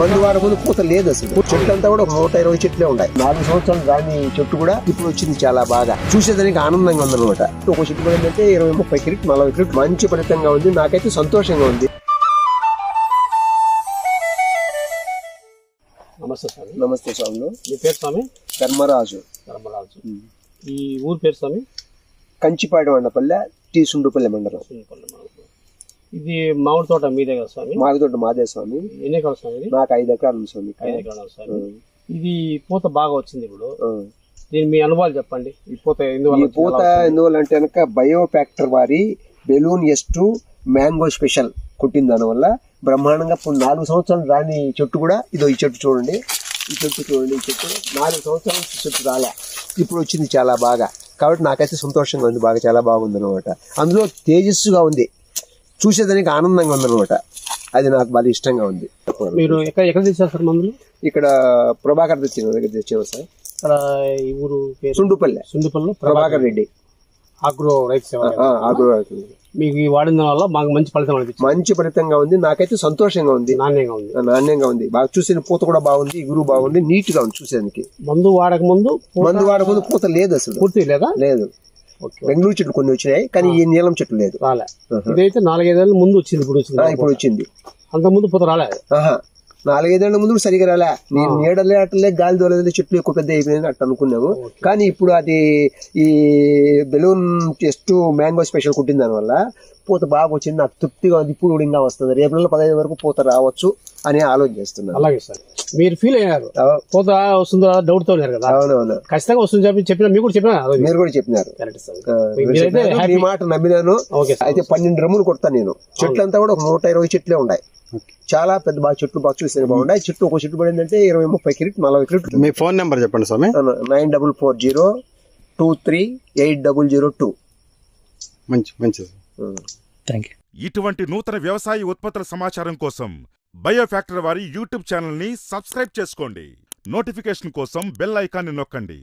మందు వాడకముందు పూత లేదు అసలు. చెట్లు అంతా కూడా 120 చెట్లే ఉన్నాయి. 4 సంవత్సరాలు దాని చెట్టు కూడా ఇప్పుడు వచ్చింది. చాలా బాగా చూసేదానికి ఆనందంగా ఉందన్నమాట. ఒక చెట్టు పడిందంటే 20-30 క్రిట్ 40 క్రిట్ మంచి ఫలితంగా ఉంది. నాకైతే సంతోషంగా ఉంది. నమస్తే స్వామి. నమస్తే స్వామి. మీ పేరు స్వామి? ధర్మరాజు. ధర్మరాజు. ఈ ఊరు పేరు స్వామి? కంచిపాడు మండపల్లె, టీ సుండుపల్లె మండలం. ఇది మామిడి తోట మీదే కదా స్వామి? మామిడి తోట మాదే స్వామి. ఎన్ని ఎకరాలు స్వామి? నాకు 5 ఎకరాలు ఉంది స్వామి. 5 ఎకరాలు స్వామి. ఇది పూత బాగా వచ్చింది ఇప్పుడు. దీని మీ అనుభవాలు చెప్పండి. ఈ పూత ఎందువల్ల అంటే కనుక బయో ఫ్యాక్టర్ వారి బెలూన్ S2 మ్యాంగో స్పెషల్ కొట్టిన దానివల్ల బ్రహ్మాండంగా 4 సంవత్సరాలు రాని చెట్టు కూడా ఇదో ఈ చెట్టు చూడండి. ఈ చెట్టు చూడండి. ఈ చెట్టు 4 సంవత్సరాల చెట్టు రాలే, ఇప్పుడు వచ్చింది చాలా బాగా. కాబట్టి నాకైతే సంతోషంగా ఉంది. బాగా చాలా బాగుంది అనమాట. అందులో తేజస్సుగా ఉంది, చూసేదానికి ఆనందంగా ఉందన్నమాట. అది నాకు బాగా ఇష్టంగా ఉంది. మీరు ఎక్కడ తెచ్చారు సార్ మందులు? ఇక్కడ ప్రభాకర్ దగ్గర తెచ్చాము సార్. ఇక్కడ ఈ ఊరు సుండుపల్లె. ప్రభాకర్ రెడ్డి ఆగ్రో రైతు సేవ. ఆగ్రో మీకు వాడిన వల్ల మాకు మంచి ఫలితం అనిపించింది. మంచి ఫలితంగా ఉంది. నాకైతే సంతోషంగా ఉంది. నాణ్యంగా ఉంది. బాగా చూసిన పూత కూడా బాగుంది, ఇగురు బాగుంది, నీట్ గా ఉంది చూసేదానికి. మందు వాడక ముందు పూత లేదు అసలు. పూర్తి లేదా? లేదు. బెంగళూరు చెట్లు కొన్ని వచ్చినాయి, కానీ ఈ నీలం చెట్లు లేదు. రాలే. ఇదైతే 4-5 ఏళ్ళ ముందు వచ్చింది. ఇప్పుడు వచ్చింది. అంత ముందు పూత రాలే. 4-5 ఏళ్ల ముందు సరిగా రాలే. నేను నీడలే అట్లే గాలి దోలేదు, చెట్లు ఎక్కువ పెద్ద అయిపోయింది అట్లా అనుకున్నాము. కానీ ఇప్పుడు అది ఈ బెలూన్ S2 మ్యాంగో స్పెషల్ కుట్టిన దానివల్ల పూత బాగా వచ్చింది. నాకు తృప్తిగా ఉంది. ఇప్పుడు కూడా ఇంకా వస్తుంది. రేపు నెల 15 వరకు పూత రావచ్చు అని ఆలోచన చేస్తున్నాను. అలాగే సార్. మీరు ఫీల్ అయ్యారు పూత వస్తుందో డౌట్ తో ఉన్నారు కదా? అవునవును, ఖచ్చితంగా వస్తుంది చెప్పిన మీరు కూడా చెప్పినారు. మీరు కూడా చెప్పినారు. ఈ మాట నమ్మినాను. అయితే 12 డ్రమ్ములు కొడతాను నేను. చెట్లంతా కూడా 120 చెట్లే ఉన్నాయి. చాలా పెద్ద బాగా చెట్లు బాగా చూస్తే బాగున్నాయి. చెట్టు ఒక చెట్టు పడిందంటే 20-30 క్రిట్ 40 క్రిట్. మీ ఫోన్ నెంబర్ చెప్పండి స్వామి. 9440238002. మంచిది. ఇటువంటి నూతన వ్యవసాయ ఉత్పత్తుల సమాచారం కోసం బయో ఫ్యాక్టరీ వారి యూట్యూబ్ ఛానల్ ని సబ్స్క్రైబ్ చేసుకోండి. నోటిఫికేషన్ కోసం బెల్ ఐకాన్ని నొక్కండి.